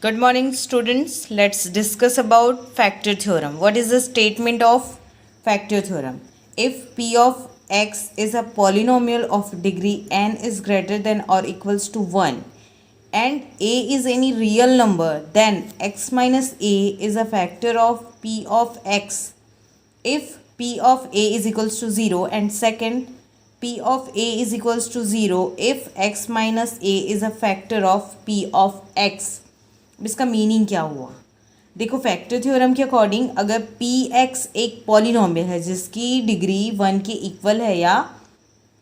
Good morning, students. Let's discuss about factor theorem. What is the statement of factor theorem? If p of x is a polynomial of degree n is greater than or equals to 1 and a is any real number, then x minus a is a factor of p of x. If p of a is equals to 0 and second p of a is equals to 0 if x minus a is a factor of p of x. अब इसका meaning क्या हुआ? देखो, factor theorem के according अगर P x एक polynomial है जिसकी डिग्री 1 के इक्वल है या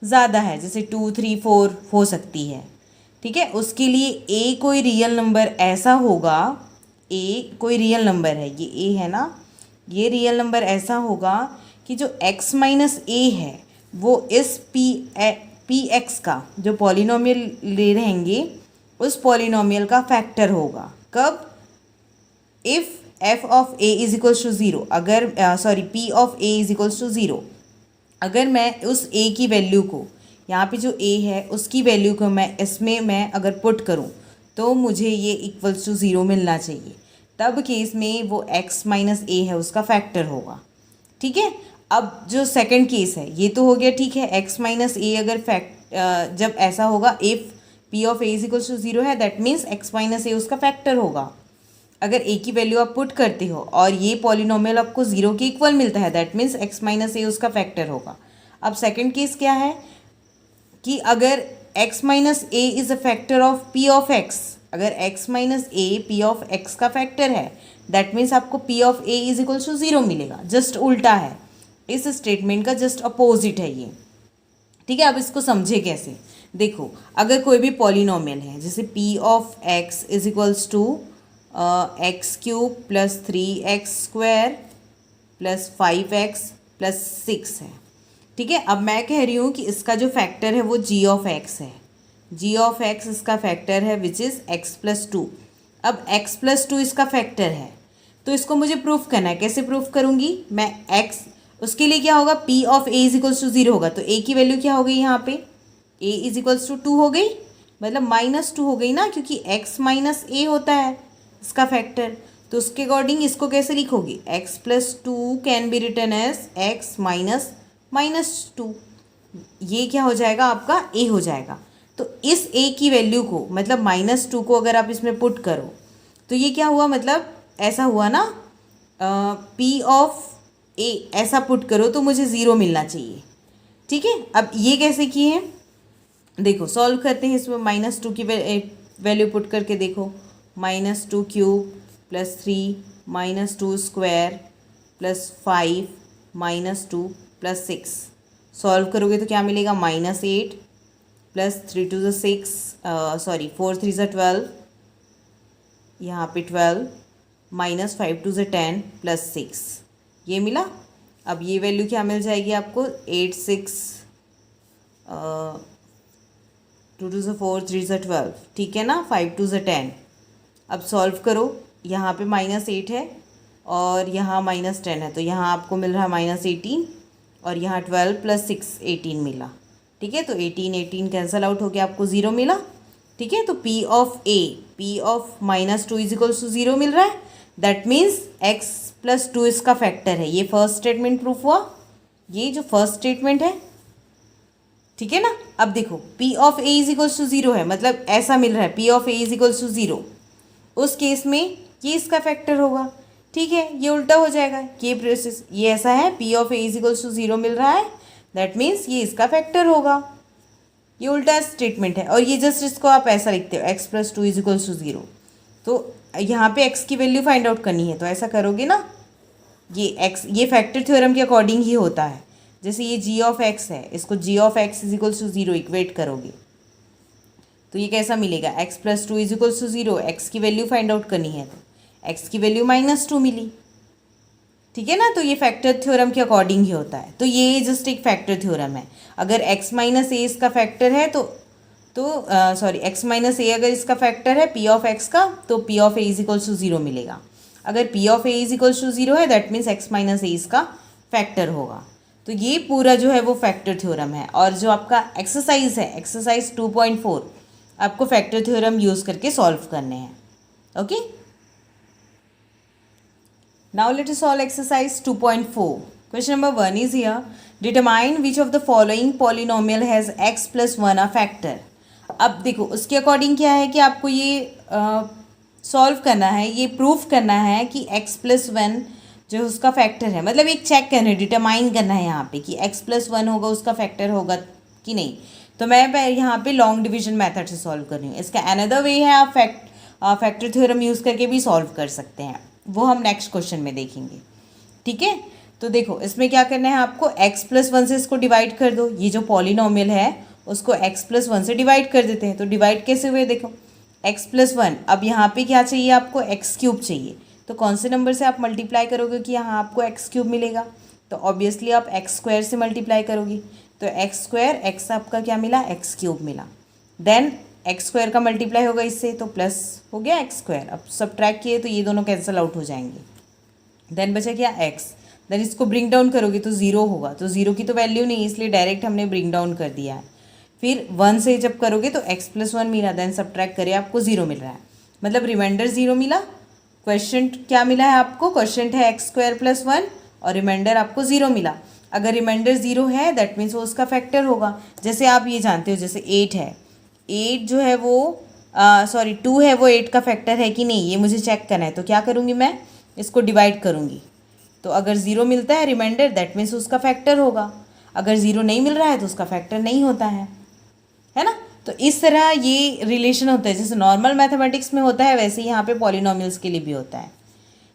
ज़्यादा है, जैसे 2, 3, 4 हो सकती है, ठीक है, उसके लिए ए कोई रियल नंबर ऐसा होगा, ए कोई रियल नंबर है, ये ए है ना, ये रियल नंबर ऐसा होगा कि जो x माइनस ए है वो इस पी एक्स का जो पॉलिनोमियल ले रहेंगे उस पॉलिनोमियल का फैक्टर होगा. कब? If f of a is equals to zero, अगर p of a is equals to zero, अगर मैं उस ए की वैल्यू को, यहाँ पे जो ए है उसकी वैल्यू को मैं इसमें मैं अगर पुट करूँ तो मुझे ये इक्वल्स टू ज़ीरो मिलना चाहिए. तब केस में वो x माइनस ए है उसका फैक्टर होगा. ठीक है. अब जो सेकंड केस है ये तो हो गया, ठीक है, x माइनस ए अगर जब ऐसा होगा if p of a is equals to zero है, that means x minus a उसका फैक्टर होगा. अगर a की वैल्यू आप पुट करते हो और ये पॉलिनोमियल आपको ज़ीरो के इक्वल मिलता है, that means x minus a उसका फैक्टर होगा. अब सेकंड केस क्या है कि अगर x minus a is a factor of p of x, अगर x minus a p of x का फैक्टर है, दैट मीन्स आपको p of a is equals to zero मिलेगा. जस्ट उल्टा है, इस स्टेटमेंट का जस्ट अपोजिट है ये. ठीक है. अब इसको समझे कैसे? देखो, अगर कोई भी पॉलिनोमियल है जैसे p of x is equals to x cube plus 3x square plus 5x plus 6 है. ठीक है. अब मैं कह रही हूँ कि इसका जो फैक्टर है वो g ऑफ x है. g ऑफ x इसका फैक्टर है विच इज़ x प्लस 2. अब x प्लस 2 इसका फैक्टर है तो इसको मुझे प्रूफ करना है. कैसे प्रूफ करूँगी मैं? x, उसके लिए क्या होगा, p of a is equals to zero होगा, तो a की वैल्यू क्या हो गई यहाँ पे? a इज इक्वल्स टू 2 हो गई, मतलब -2 हो गई ना, क्योंकि x माइनस ए होता है इसका फैक्टर. तो उसके अकॉर्डिंग इसको कैसे लिखोगी? x plus 2 can be written as x minus -2. ये क्या हो जाएगा? आपका a हो जाएगा. तो इस a की वैल्यू को, मतलब -2 को अगर आप इसमें पुट करो तो ये क्या हुआ, मतलब ऐसा हुआ ना, p ऑफ a ऐसा पुट करो तो मुझे ज़ीरो मिलना चाहिए. ठीक है. अब ये कैसे किए हैं देखो, सॉल्व करते हैं. इसमें -2 की वैल्यू पुट करके देखो, -2 cube plus 3 -2 square plus 5 -2 plus 6. Solve करोगे तो क्या मिलेगा? -8 प्लस 3 2 6, 4 3 12, यहाँ पे 12 -5 2 10 प्लस 6, ये मिला. अब ये वैल्यू क्या मिल जाएगी आपको? 8 6 2 2 4 3 12, ठीक है ना, 5 2 10. अब सॉल्व करो, यहाँ पे -8 है और यहाँ -10 है, तो यहाँ आपको मिल रहा है -18 और यहाँ 12 प्लस 6 18 मिला. ठीक है. तो 18 कैंसल आउट हो गया, आपको ज़ीरो मिला. ठीक है. तो p of a, p of -2 is equals to zero मिल रहा है. दैट मीन्स x प्लस 2 इसका फैक्टर है. ये फर्स्ट स्टेटमेंट प्रूफ हुआ, ये जो फर्स्ट स्टेटमेंट है. ठीक है ना. अब देखो, p of a is equals to zero है, मतलब ऐसा मिल रहा है p of a is equals to zero. उस केस में ये इसका फैक्टर होगा. ठीक है. ये उल्टा हो जाएगा, ये प्रोसेस, ये ऐसा है, p of a is equals to zero मिल रहा है, दैट मीन्स ये इसका फैक्टर होगा. ये उल्टा स्टेटमेंट है. और ये जस्ट इसको आप ऐसा लिखते हो, x plus 2 is equals to zero. तो यहाँ पे x की वैल्यू फाइंड आउट करनी है, तो ऐसा करोगे ना, ये फैक्टर थ्योरम के अकॉर्डिंग ही होता है. जैसे ये g ऑफ x है, इसको g of x is equals to zero equate करोगे तो ये कैसा मिलेगा? x plus 2 is equals to zero. X की वैल्यू फाइंड आउट करनी है तो x की वैल्यू -2 मिली. ठीक है ना. तो ये फैक्टर थ्योरम के अकॉर्डिंग ही होता है. तो ये जस्ट एक फैक्टर थ्योरम है. अगर x माइनस ए इसका फैक्टर है x माइनस ए अगर इसका फैक्टर है p ऑफ x का, तो p of a is equals to zero मिलेगा. अगर p of a is equals to zero है, that means x minus a इसका फैक्टर होगा. तो ये पूरा जो है वो फैक्टर थ्योरम है. और जो आपका एक्सरसाइज है, एक्सरसाइज 2.4, आपको फैक्टर थ्योरम यूज़ करके सॉल्व करने हैं. Okay. Now let us solve exercise 2.4. Question number 1 is here. Determine which of the following polynomial has x plus 1 a factor. अब देखो उसके अकॉर्डिंग क्या है कि आपको ये सॉल्व करना है, ये प्रूफ करना है कि x प्लस 1 जो उसका फैक्टर है, मतलब एक चेक करना है, डिटरमाइन करना है यहाँ पे कि x प्लस 1 होगा उसका फैक्टर होगा कि नहीं. तो मैं यहाँ पे लॉन्ग डिवीजन मेथड से सॉल्व कर रही हूँ. इसका अनदर वे है, आप फैक्टर थ्योरम यूज़ करके भी सॉल्व कर सकते हैं, वो हम नेक्स्ट क्वेश्चन में देखेंगे. ठीक है. तो देखो इसमें क्या करना है आपको, x प्लस 1 से इसको डिवाइड कर दो. ये जो पॉलिनोमियल है उसको x प्लस 1 से डिवाइड कर देते हैं. तो डिवाइड कैसे हुए देखो, x प्लस 1. अब यहाँ पे क्या चाहिए आपको, x क्यूब चाहिए. तो कौन से नंबर से आप मल्टीप्लाई करोगे कि यहाँ आपको x क्यूब मिलेगा. तो ऑब्वियसली आप x स्क्वायर से मल्टीप्लाई करोगी. तो x स्क्वायर, x आपका क्या मिला, x क्यूब मिला. देन एक्स स्क्वायर का मल्टीप्लाई होगा इससे, तो प्लस हो गया एक्स स्क्वायर. अब सब्ट्रैक्ट किए तो ये दोनों कैंसिल आउट हो जाएंगे. देन बचा क्या एक्स. देन इसको ब्रिंग डाउन करोगे तो ज़ीरो होगा. तो ज़ीरो की तो वैल्यू नहीं, इसलिए डायरेक्ट हमने ब्रिंग डाउन कर दिया है. फिर 1 से जब करोगे तो x प्लस 1 मिला. देन सब्ट्रैक्ट करिए आपको 0 मिल रहा है, मतलब रिमाइंडर 0 मिला. क्वेश्चन क्या मिला है आपको, क्वेश्चन है एक्स स्क्वायर प्लस 1 और रिमाइंडर आपको 0 मिला. अगर रिमाइंडर 0 है दैट मीन्स वो उसका फैक्टर होगा. जैसे आप ये जानते हो, जैसे 8 है, 8 जो है वो 2 है, वो 8 का फैक्टर है कि नहीं, ये मुझे चेक करना है. तो क्या करूँगी मैं, इसको डिवाइड करूँगी. तो अगर 0 मिलता है रिमाइंडर दैट मीन्स उसका फैक्टर होगा. अगर 0 नहीं मिल रहा है तो उसका फैक्टर नहीं होता है ना. तो इस तरह ये रिलेशन होता है. जैसे नॉर्मल मैथमेटिक्स में होता है वैसे ही यहाँ पे पॉलिनोमियल्स के लिए भी होता है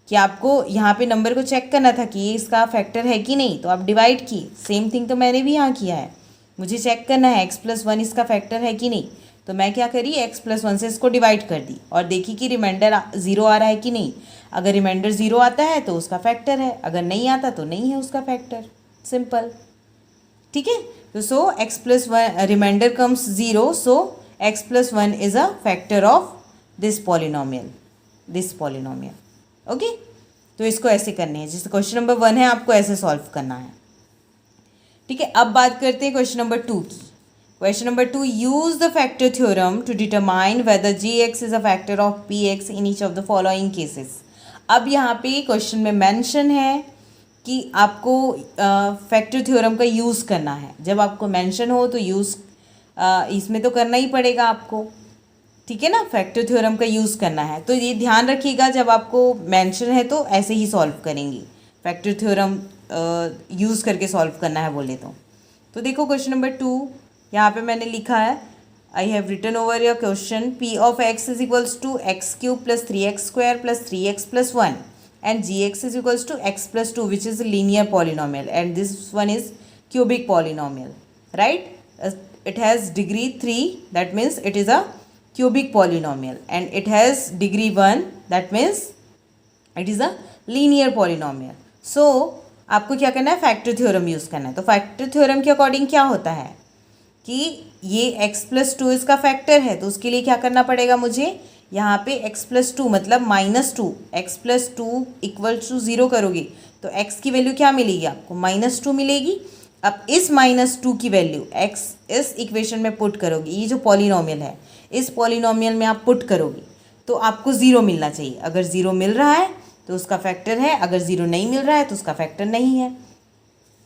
कि आपको यहाँ पे नंबर को चेक करना था कि ये इसका फैक्टर है कि नहीं, तो आप डिवाइड की. सेम थिंग तो मैंने भी यहाँ किया है. मुझे चेक करना है x प्लस 1 इसका फैक्टर है कि नहीं, तो मैं क्या करी, x प्लस 1 से इसको डिवाइड कर दी और देखी कि रिमाइंडर 0 आ रहा है कि नहीं. अगर रिमाइंडर 0 आता है तो उसका फैक्टर है, अगर नहीं आता तो नहीं है उसका फैक्टर. सिंपल. ठीक है. तो so x plus 1 remainder comes 0, so x plus 1 is a factor of this polynomial. Okay. तो इसको ऐसे करने हैं, जैसे क्वेश्चन नंबर 1 है आपको ऐसे सॉल्व करना है. ठीक है. अब बात करते हैं क्वेश्चन नंबर 2 की. Question number 2, use the factor theorem to determine whether gx is a factor of px in each of the following cases. अब यहाँ पे क्वेश्चन में मेंशन है कि आपको फैक्टर थ्योरम का यूज़ करना है. जब आपको मेंशन हो तो यूज़ इसमें तो करना ही पड़ेगा आपको. ठीक है ना, फैक्टर थ्योरम का यूज़ करना है. तो ये ध्यान रखिएगा, जब आपको मेंशन है तो ऐसे ही सॉल्व करेंगे. फैक्टर थ्योरम यूज़ करके सॉल्व करना है बोले तो देखो क्वेश्चन नंबर 2 यहाँ पे मैंने लिखा है, I have written over your question. p of x is equals to x cube plus 3x square plus 3x plus 1 and gx is equals to x plus 2 which is linear polynomial and this one is cubic polynomial. Right. It has degree 3, that means it is a cubic polynomial, and it has degree 1, that means it is a linear polynomial. So आपको क्या करना है, factor theorem use करना है. तो factor theorem के according क्या होता है कि ये x प्लस 2 इसका फैक्टर है, तो उसके लिए क्या करना पड़ेगा मुझे, यहाँ पे x प्लस 2 मतलब -2, x प्लस 2 इक्वल टू 0 करोगे तो x की वैल्यू क्या मिलेगी आपको, -2 मिलेगी. अब इस -2 की वैल्यू x इस इक्वेशन में पुट करोगे, ये जो पॉलिनोमियल है इस पॉलिनोमियल में आप पुट करोगे तो आपको 0 मिलना चाहिए. अगर 0 मिल रहा है तो उसका फैक्टर है, अगर 0 नहीं मिल रहा है तो उसका फैक्टर नहीं है.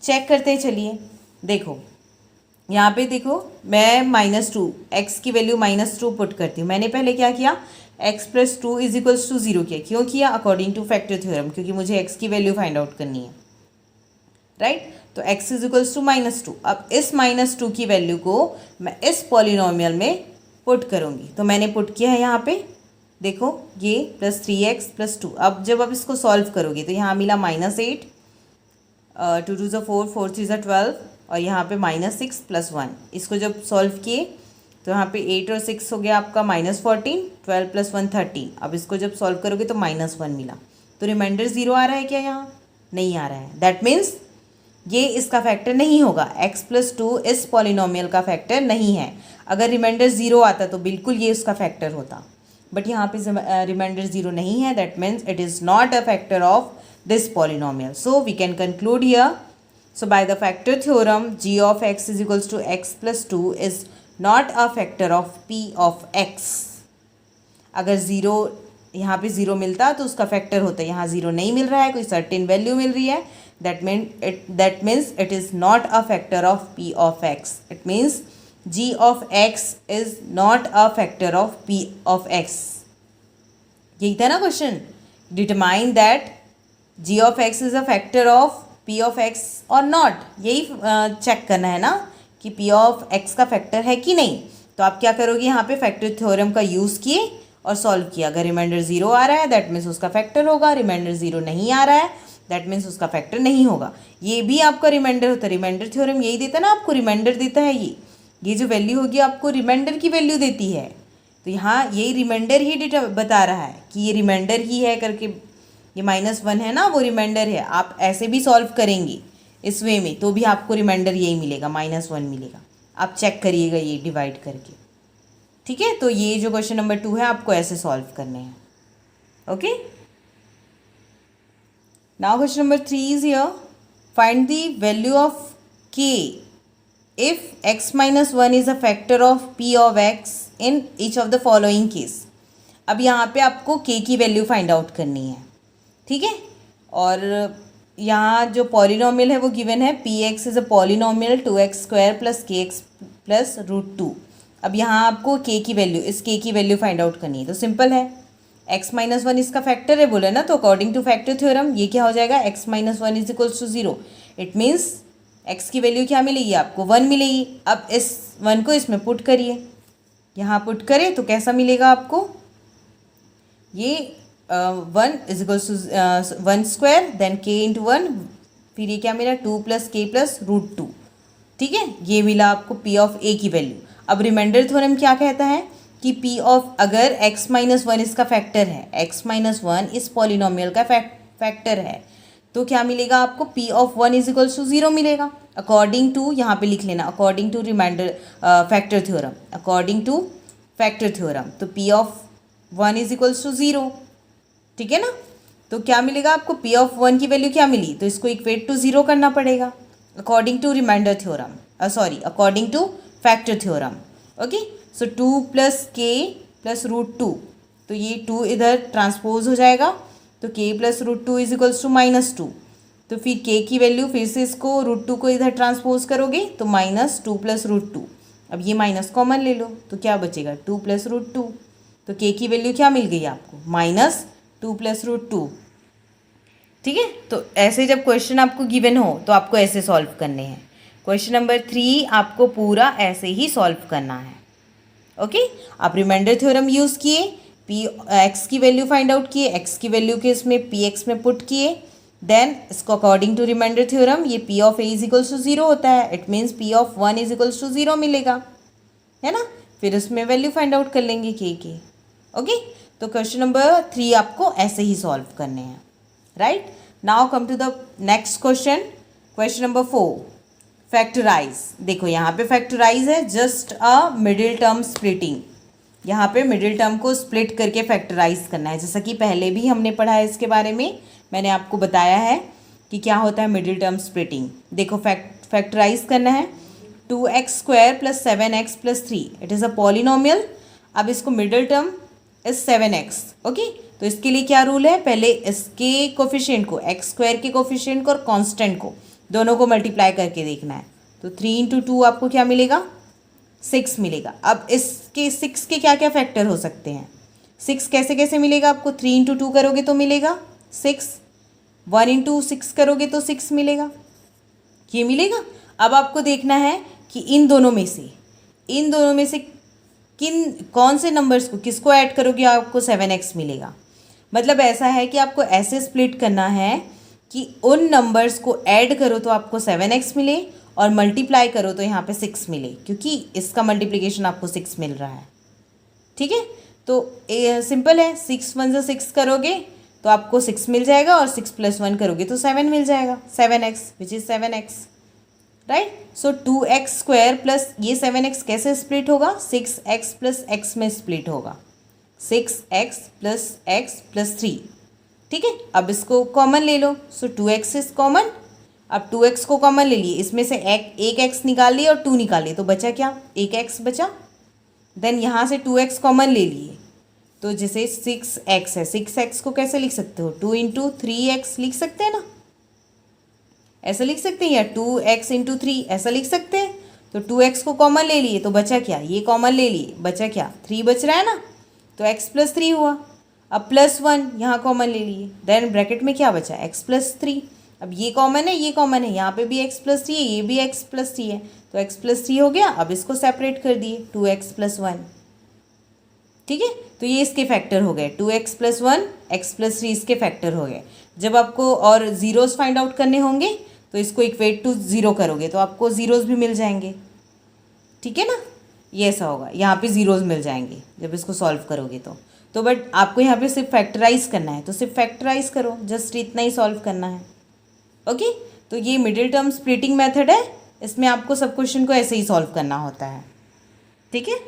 चेक करते हैं. चलिए देखो यहाँ पे देखो, मैं -2 x की वैल्यू -2 पुट करती हूँ. मैंने पहले क्या किया, x plus 2 is equals to 0 किया. क्यों किया, अकॉर्डिंग टू फैक्टर थ्योरम, क्योंकि मुझे x की वैल्यू फाइंड आउट करनी है. राइट. तो x इज इक्वल्स टू -2. अब इस -2 की वैल्यू को मैं इस पॉलिनोमियल में पुट करूँगी. तो मैंने पुट किया है यहाँ पे, देखो ये प्लस 3x प्लस 2. अब जब आप इसको सॉल्व करोगे तो यहाँ मिला -8, 2 2 4, 4 3 12 और यहाँ पे -6 प्लस 1. इसको जब सॉल्व किए तो यहाँ पे 8 और 6 हो गया आपका -14, 12 प्लस 1 13. अब इसको जब सॉल्व करोगे तो -1 मिला. तो रिमाइंडर 0 आ रहा है क्या, यहाँ नहीं आ रहा है. दैट मीन्स ये इसका फैक्टर नहीं होगा. x प्लस 2 इस पॉलिनोमियल का फैक्टर नहीं है. अगर रिमाइंडर 0 आता तो बिल्कुल ये उसका फैक्टर होता, बट यहाँ पे रिमाइंडर 0 नहीं है. That means it is not a factor of this polynomial. So we can conclude here. So by the factor theorem g of x is equals to x plus 2 is not a factor of p of x. अगर 0 यहाँ पे 0 मिलता तो उसका factor होता है, यहाँ 0 नहीं मिल रहा है, कोई सर्टेन वैल्यू मिल रही है, that means it is not a factor of p of x. It means g of x is not a factor of p of x. यही था ना question, determine that g of x is a factor of p of x और not. यही check करना है ना कि p of x का फैक्टर है कि नहीं. तो आप क्या करोगे, यहाँ पे फैक्टर थ्योरम का यूज़ किए और सॉल्व किया. अगर रिमाइंडर 0 आ रहा है दैट मीन्स उसका फैक्टर होगा, रिमाइंडर 0 नहीं आ रहा है दैट मीन्स उसका फैक्टर नहीं होगा. ये भी आपका रिमाइंडर होता है, रिमाइंडर थ्योरम यही देता है ना आपको, रिमाइंडर देता है. ये जो वैल्यू होगी आपको रिमाइंडर की वैल्यू देती है. तो यहाँ यही रिमाइंडर ही बता रहा है कि ये रिमाइंडर ही है करके. ये -1 है ना, वो रिमाइंडर है. आप ऐसे भी सॉल्व करेंगे इस वे में तो भी आपको रिमाइंडर यही मिलेगा, -1 मिलेगा. आप चेक करिएगा ये डिवाइड करके. ठीक है, तो ये जो क्वेश्चन नंबर 2 है आपको ऐसे सॉल्व करने हैं. Okay, now question number 3 is here. Find the value of k if x minus 1 is a factor of p of x in each of the following case. अब यहाँ पे आपको k की वैल्यू फाइंड आउट करनी है. ठीक है, और यहाँ जो पॉलिनोमियल है वो गिवन है P x is a polynomial 2x² plus kx plus √2. अब यहाँ आपको k की वैल्यू, इस k की वैल्यू फाइंड आउट करनी है. तो सिंपल है, x माइनस 1 इसका फैक्टर है बोला ना, तो अकॉर्डिंग टू फैक्टर थ्योरम ये क्या हो जाएगा, x minus 1 is equals to 0. It means x की वैल्यू क्या मिलेगी आपको, 1 मिलेगी. अब इस 1 को इसमें पुट करिए, यहाँ पुट करें तो कैसा मिलेगा आपको, ये 1 is equals to 1² then k into 1, फिर ये क्या मिला 2 प्लस k प्लस √2. ठीक है, ये मिला आपको p ऑफ a की वैल्यू. अब रिमाइंडर थ्योरम क्या कहता है कि p ऑफ, अगर x माइनस 1 इसका फैक्टर है, x माइनस 1 इस पॉलिनोमियल का फैक्टर है, तो क्या मिलेगा आपको, p of 1 is equals to 0 मिलेगा. अकॉर्डिंग टू, यहाँ पे लिख लेना, according to remainder factor theorem, according to factor theorem, तो p of 1 is equals to 0. ठीक है ना, तो क्या मिलेगा आपको, p ऑफ 1 की वैल्यू क्या मिली, तो इसको इक्वेट टू 0 करना पड़ेगा according to remainder theorem, according to factor theorem. Okay, so 2 plus k plus √2, तो ये 2 इधर ट्रांसपोज हो जाएगा, तो k plus √2 is equals to -2. तो फिर k की वैल्यू, फिर से इसको √2 को इधर ट्रांसपोज करोगे तो -2 प्लस √2. अब ये माइनस कॉमन ले लो तो क्या बचेगा, 2 प्लस √2. तो k की वैल्यू क्या मिल गई आपको, -2 प्लस √2. ठीक है, तो ऐसे जब क्वेश्चन आपको गिवन हो तो आपको ऐसे सॉल्व करने हैं. क्वेश्चन नंबर 3 आपको पूरा ऐसे ही सॉल्व करना है. ओके, आप रिमाइंडर थ्योरम यूज़ किए, पी एक्स की वैल्यू फाइंड आउट किए, एक्स की वैल्यू के इसमें पी एक्स में पुट किए, देन इसको अकॉर्डिंग टू रिमाइंडर थ्योरम ये p of a is equals to 0 होता है. It means p of 1 is equals to 0 मिलेगा, है ना. फिर उसमें वैल्यू फाइंड आउट कर लेंगे के की. ओके, तो क्वेश्चन नंबर 3 आपको ऐसे ही सॉल्व करने हैं. Right, now come to the next question. Question number 4, factorise. देखो यहाँ पे फैक्टराइज है, just a middle term splitting. यहाँ पे मिडिल टर्म को स्प्लिट करके फैक्टराइज करना है, जैसा कि पहले भी हमने पढ़ा है इसके बारे में. मैंने आपको बताया है कि क्या होता है मिडिल टर्म स्प्लिटिंग. देखो फैक्टराइज करना है, 2x² plus 7x plus 3, it is a polynomial. अब इसको middle term is 7x. Okay, तो इसके लिए क्या रूल है, पहले इसके कोफिशिएंट को, x² के कोफिशिएंट को और कांस्टेंट को, दोनों को मल्टीप्लाई करके देखना है. तो 3 इंटू 2 आपको क्या मिलेगा, 6 मिलेगा. अब इसके 6 के क्या क्या फैक्टर हो सकते हैं, 6 कैसे कैसे मिलेगा आपको, 3 इंटू 2 करोगे तो मिलेगा 6, 1 इंटू 6 करोगे तो 6 मिलेगा, ये मिलेगा. अब आपको देखना है कि इन दोनों में से कौन से नंबर्स को, किसको ऐड करोगे आपको 7x मिलेगा. मतलब ऐसा है कि आपको ऐसे स्प्लिट करना है कि उन नंबर्स को ऐड करो तो आपको 7x मिले और मल्टीप्लाई करो तो यहाँ पे 6 मिले, क्योंकि इसका मल्टीप्लिकेशन आपको 6 मिल रहा है. ठीक है, तो सिंपल है, 6 1 से 6 करोगे तो आपको 6 मिल जाएगा और 6 + 1 करोगे तो 7 मिल जाएगा, 7x which is 7x. Right, so 2x² plus ये 7x कैसे स्प्लिट होगा, 6x प्लस x में स्प्लिट होगा, 6x प्लस x प्लस 3. ठीक है, अब इसको कॉमन ले लो, सो 2x इज कॉमन. अब 2x को कॉमन ले लिए, इसमें से एक x निकाल लिए और 2 निकाल लिए, तो बचा क्या, 1x बचा. देन यहाँ से 2x कॉमन ले लिए, तो जैसे 6x है, 6x को कैसे लिख सकते हो, 2 इंटू 3x लिख सकते हैं ना, ऐसा लिख सकते हैं, या 2x इंटू 3 ऐसा लिख सकते हैं। तो 2x को कॉमन ले लिए तो बचा क्या, ये कॉमन ले लिए, बचा क्या, 3 बच रहा है ना, तो x प्लस 3 हुआ। अब +1 यहाँ कॉमन ले लिए, देन ब्रैकेट में क्या बचा, x प्लस 3। अब ये कॉमन है, ये कॉमन है, यहाँ पे भी x प्लस 3 है, ये भी x प्लस 3 है, तो x प्लस 3 हो गया। अब इसको सेपरेट कर दिए, 2x प्लस 1, ठीक है। तो ये इसके फैक्टर हो गए, 2x प्लस 1, x प्लस 3 इसके फैक्टर हो गए। जब आपको और ज़ीरोज़ फाइंड आउट करने होंगे तो इसको इक्वेट टू 0 करोगे तो आपको ज़ीरोज़ भी मिल जाएंगे, ठीक है ना, ये ऐसा होगा, यहाँ पे ज़ीरोज़ मिल जाएंगे जब इसको सॉल्व करोगे तो बट आपको यहाँ पे सिर्फ फैक्टराइज करना है, तो सिर्फ फैक्टराइज करो, जस्ट इतना ही सॉल्व करना है। ओके, तो ये मिडिल टर्म स्प्लिटिंग मेथड है, इसमें आपको सब क्वेश्चन को ऐसे ही सॉल्व करना होता है, ठीक है।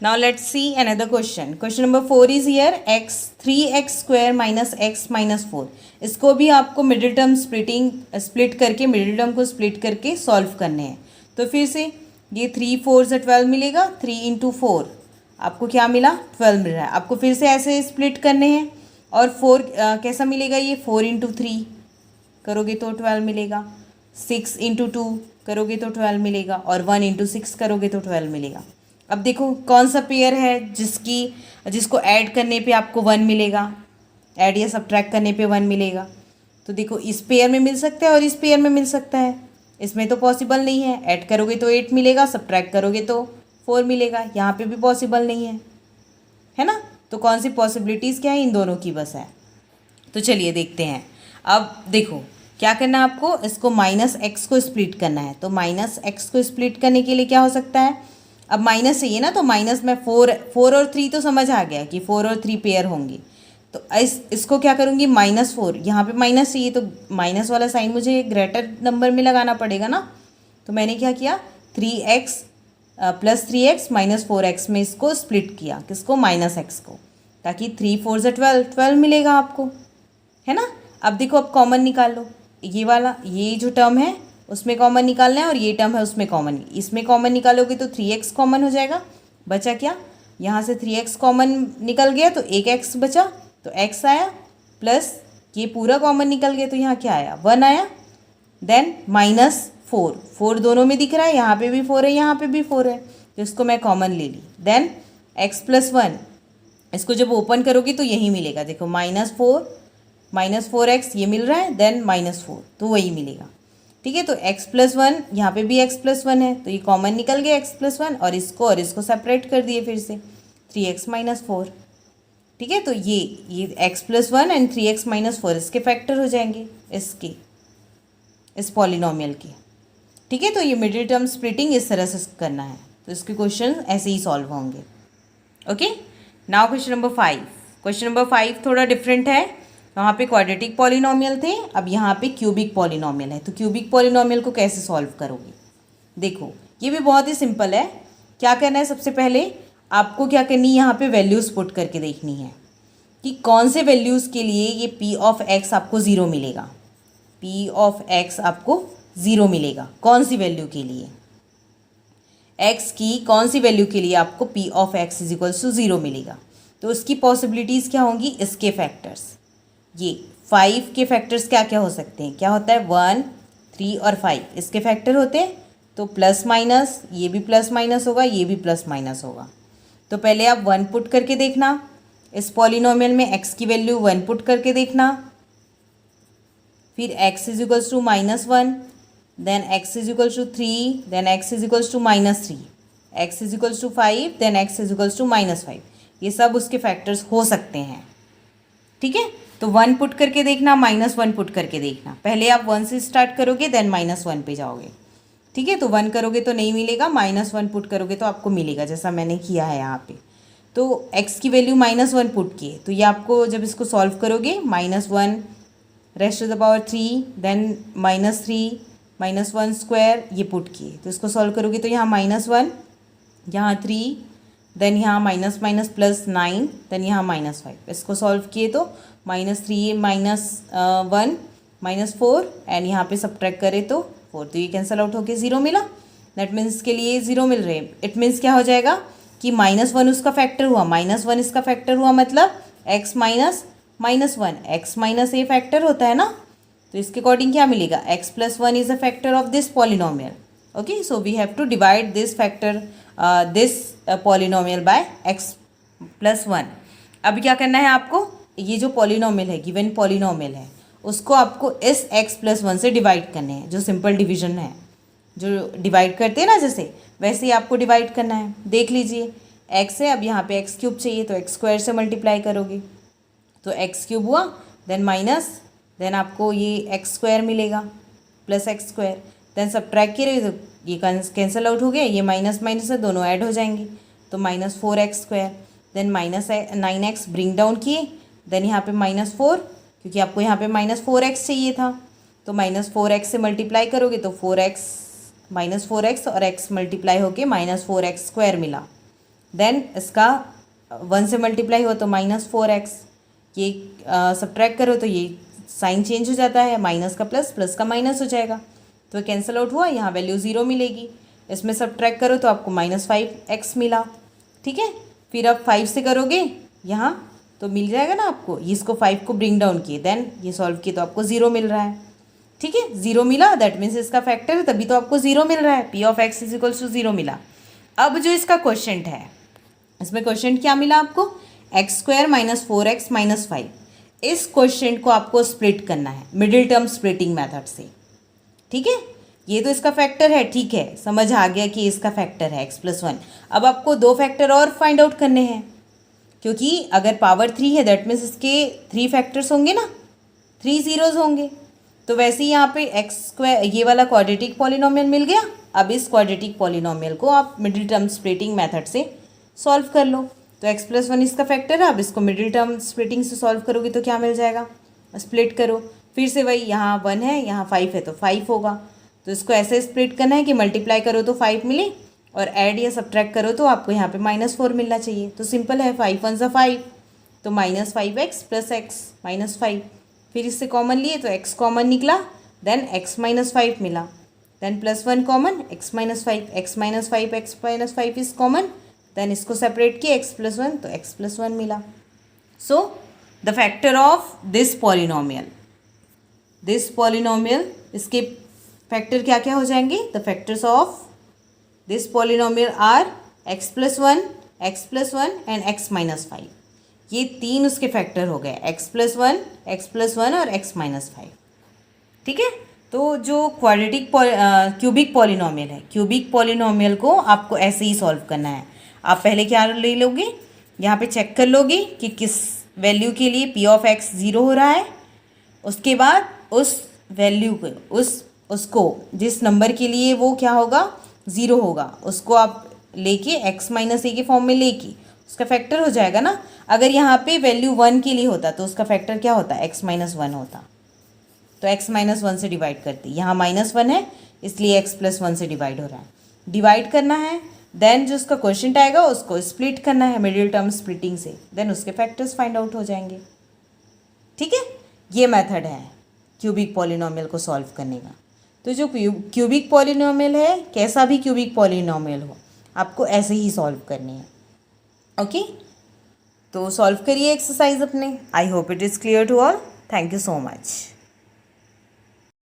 Now let's see another question. Question number 4 is here, 3x square minus x minus 4। इसको भी आपको मिडिल टर्म स्प्लिट करके, मिडिल टर्म को स्प्लिट करके सॉल्व करने हैं। तो फिर से ये 3 4 से 12 मिलेगा, 3 इंटू 4 आपको क्या मिला, 12 मिल रहा है। आपको फिर से ऐसे स्प्लिट करने हैं, और 4 कैसा मिलेगा, ये 4 इंटू 3 करोगे तो 12 मिलेगा, 6 इंटू 2 करोगे तो 12 मिलेगा, और 1 इंटू 6 करोगे तो 12 मिलेगा। अब देखो कौन सा पेयर है जिसको ऐड करने पे आपको 1 मिलेगा, ऐड या सब्ट्रैक्ट करने पे 1 मिलेगा। तो देखो इस पेयर में मिल सकता है और इस पेयर में मिल सकता है, इसमें तो पॉसिबल नहीं है, ऐड करोगे तो 8 मिलेगा, सब्ट्रैक्ट करोगे तो 4 मिलेगा, यहाँ पे भी पॉसिबल नहीं है ना। तो कौन सी पॉसिबिलिटीज़ क्या है, इन दोनों की बस है। तो चलिए देखते हैं। अब देखो क्या करना है आपको, इसको -x को स्प्लिट करना है। तो -x को स्प्लिट करने के लिए क्या हो सकता है, अब माइनस चाहिए ना, तो माइनस में 4 और 3 तो समझ आ गया कि 4 और 3 पेयर होंगे। तो इसको क्या करूँगी, -4, यहाँ पे माइनस चाहिए तो माइनस वाला साइन मुझे ग्रेटर नंबर में लगाना पड़ेगा ना। तो मैंने क्या किया, 3x plus 3x minus 4x में इसको स्प्लिट किया, किसको, -x को, ताकि 3 4 से 12 मिलेगा आपको, है ना। अब देखो अब कॉमन निकाल लो, ये वाला, ये जो टर्म है उसमें कॉमन निकालना है, और ये टर्म है उसमें कॉमन, इसमें कॉमन निकालोगे तो 3x कॉमन हो जाएगा। बचा क्या, यहाँ से 3x कॉमन निकल गया तो एक x बचा, तो x आया, प्लस ये पूरा कॉमन निकल गया तो यहाँ क्या आया, 1 आया। देन -4 दोनों में दिख रहा है, यहाँ पे भी 4 है, यहाँ पे भी 4 है, तो इसको मैं कॉमन ले ली। देन x प्लस 1, इसको जब ओपन करोगे तो यही मिलेगा, देखो -4x ये मिल रहा है, देन -4 तो वही मिलेगा, ठीक है। तो x प्लस 1, यहाँ पे भी x प्लस 1 है, तो ये कॉमन निकल गया x प्लस 1, और इसको सेपरेट कर दिए फिर से, 3x माइनस 4, ठीक है। तो ये x plus 1 and 3x minus 4 इसके फैक्टर हो जाएंगे, इस पॉलिनोमियल के, ठीक है। तो ये मिडिल टर्म स्प्लिटिंग इस तरह से करना है, तो इसके क्वेश्चन ऐसे ही सॉल्व होंगे। Okay, now question number 5। Question number 5 थोड़ा डिफरेंट है, वहाँ पे क्वाड्रेटिक पॉलिनोमियल थे, अब यहाँ पे क्यूबिक पॉलिनोमियल है। तो क्यूबिक पॉलिनोमियल को कैसे सॉल्व करोगे, देखो ये भी बहुत ही सिंपल है। क्या करना है, सबसे पहले आपको क्या करनी है, यहाँ पे वैल्यूज़ पुट करके देखनी है कि कौन से वैल्यूज़ के लिए ये p ऑफ x आपको 0 मिलेगा, p ऑफ x आपको 0 मिलेगा, कौन सी वैल्यू के लिए, x की कौन सी वैल्यू के लिए आपको p of x is equals to 0 मिलेगा। तो उसकी पॉसिबिलिटीज़ क्या होंगी, इसके फैक्टर्स, ये 5 के फैक्टर्स क्या क्या हो सकते हैं, क्या होता है, 1 3 और 5 इसके फैक्टर होते हैं। तो प्लस माइनस, ये भी प्लस माइनस होगा, ये भी प्लस माइनस होगा। तो पहले आप 1 पुट करके देखना, इस पॉलिनोमियल में x की वैल्यू 1 पुट करके देखना, फिर x is equals to -1, then x is equals to 3, then x is equals to -3, x is equals to 5, then x is equals to -5, ये सब उसके फैक्टर्स हो सकते हैं, ठीक है। तो 1 पुट करके देखना, -1 पुट करके देखना, पहले आप 1 से स्टार्ट करोगे, देन -1 पे जाओगे, ठीक है। तो 1 करोगे तो नहीं मिलेगा, -1 पुट करोगे तो आपको मिलेगा, जैसा मैंने किया है यहाँ पे। तो x की वैल्यू -1 पुट किए, तो ये आपको जब इसको सॉल्व करोगे, -1 raised to the power 3, then -3 -1 square ये पुट किए, तो इसको सॉल्व करोगे तो यहाँ -1, यहाँ 3, देन यहाँ माइनस माइनस प्लस 9, देन यहाँ -5, इसको सॉल्व किए तो -3 -1 -4 एंड यहाँ पे सब्ट्रैक्ट करें तो 4, तो ये कैंसिल आउट होके 0 मिला। दैट मीन्स के लिए 0 मिल रहे हैं। इट मीन्स क्या हो जाएगा कि कि -1 उसका फैक्टर हुआ, -1 इसका फैक्टर हुआ, मतलब x minus -1, x minus a factor होता है ना, तो इसके अकॉर्डिंग क्या मिलेगा, x plus 1 is a factor of this polynomial. Okay, so we have to divide this factor this polynomial by x plus 1. अब क्या करना है आपको, ये जो पॉलिनोमियल है, गिवन पॉलिनोमियल है, उसको आपको इस x प्लस 1 से डिवाइड करने हैं. जो सिंपल डिवीजन है, जो डिवाइड करते हैं ना, जैसे वैसे ही आपको डिवाइड करना है. देख लीजिए x है, अब यहाँ पे x क्यूब चाहिए तो x स्क्वायर से मल्टीप्लाई करोगे तो x क्यूब हुआ, देन माइनस, देन आपको ये x स्क्वायर मिलेगा plus x square, then subtract किए तो ये कैंसिल आउट हो गया, ये माइनस माइनस है, दोनों ऐड हो जाएंगे तो -4x square, then -9x bring down किए, देन यहाँ पे -4, क्योंकि आपको यहाँ पे -4x चाहिए था तो -4x से मल्टीप्लाई करोगे तो 4x -4x और x मल्टीप्लाई होके -4x स्क्वायर मिला. देन इसका 1 से मल्टीप्लाई हुआ तो -4x, ये सब्ट्रैक्ट करो तो ये साइन चेंज हो जाता है, माइनस का प्लस, प्लस का माइनस हो जाएगा तो कैंसिल आउट हुआ, यहाँ वैल्यू 0 मिलेगी. इसमें सब्ट्रैक्ट करो तो आपको -5x मिला. ठीक है, फिर अब 5 से करोगे यहाँ तो मिल जाएगा ना आपको, इसको 5 को ब्रिंग डाउन किए, देन ये सॉल्व किए तो आपको 0 मिल रहा है. ठीक है, 0 मिला, दैट मीन्स इसका फैक्टर है, तभी तो आपको 0 मिल रहा है. p of x is equals to 0 मिला. अब जो इसका क्वेश्चन है, इसमें क्वेश्चन क्या मिला आपको, x स्क्वायर -4x -5. इस क्वेश्चन को आपको स्प्लिट करना है मिडिल टर्म स्प्लिटिंग मेथड से. ठीक है, ये तो इसका फैक्टर है, ठीक है, समझ आ गया कि इसका फैक्टर है x प्लस 1. अब आपको 2 फैक्टर और फाइंड आउट करने हैं, क्योंकि अगर पावर 3 है दैट मीन्स इसके 3 फैक्टर्स होंगे ना, 3 जीरोज होंगे. तो वैसे ही यहाँ पे x स्क्वायर, ये वाला क्वाड्रेटिक पॉलिनोमियल मिल गया. अब इस क्वाड्रेटिक पॉलिनोमियल को आप मिडिल टर्म स्प्लिटिंग मेथड से सॉल्व कर लो. तो x प्लस 1 इसका फैक्टर है, अब इसको मिडिल टर्म स्प्लिटिंग से सॉल्व करोगे तो क्या मिल जाएगा, स्प्लिट करो, फिर से वही, यहाँ 1 है, यहाँ 5 है तो 5 होगा. तो इसको ऐसे स्प्लिट करना है कि मल्टीप्लाई करो तो 5 मिले और ऐड या सब्ट्रैक्ट करो तो आपको यहाँ पे -4 मिलना चाहिए. तो सिंपल है, 5 1 ज़ा 5 तो -5x प्लस x -5, फिर इससे कॉमन लिए तो x कॉमन निकला, देन x -5 मिला, then +1 common, x -5, x -5 is common, then इसको सेपरेट किए x प्लस 1 तो x प्लस 1 मिला. So the factor of this polynomial, इसके फैक्टर क्या क्या हो जाएंगे, the factors of this polynomial are x plus 1 and x -5. ये 3 उसके फैक्टर हो गए, x प्लस 1 और x -5. ठीक है, तो जो क्वाड्रेटिक क्यूबिक पॉलिनोमियल है, क्यूबिक पॉलिनोमियल को आपको ऐसे ही सॉल्व करना है. आप पहले क्या ले लोगे, यहाँ पे चेक कर लोगे कि किस वैल्यू के लिए p ऑफ x 0 हो रहा है. उसके बाद उस वैल्यू को, उसको जिस नंबर के लिए वो क्या होगा, 0 होगा, उसको आप लेके x -a के फॉर्म में लेके उसका फैक्टर हो जाएगा ना. अगर यहाँ पे वैल्यू 1 के लिए होता तो उसका फैक्टर क्या होता, x -1 होता. तो x -1 से डिवाइड करते, यहाँ -1 है इसलिए x प्लस 1 से डिवाइड हो रहा है. डिवाइड करना है, देन जो उसका क्वेश्चन आएगा उसको स्प्लिट करना है मिडिल टर्म स्प्लिटिंग से, देन उसके फैक्टर्स फाइंड आउट हो जाएंगे. ठीक है, ये मेथड है क्यूबिक पॉलिनोमियल को सॉल्व करने का. तो जो क्यूबिक पॉलिनोमियल है, कैसा भी क्यूबिक पॉलिनोमियल हो, आपको ऐसे ही सॉल्व करनी है. ओके, तो सॉल्व करिए एक्सरसाइज अपने. I hope it is clear to all. Thank you so much.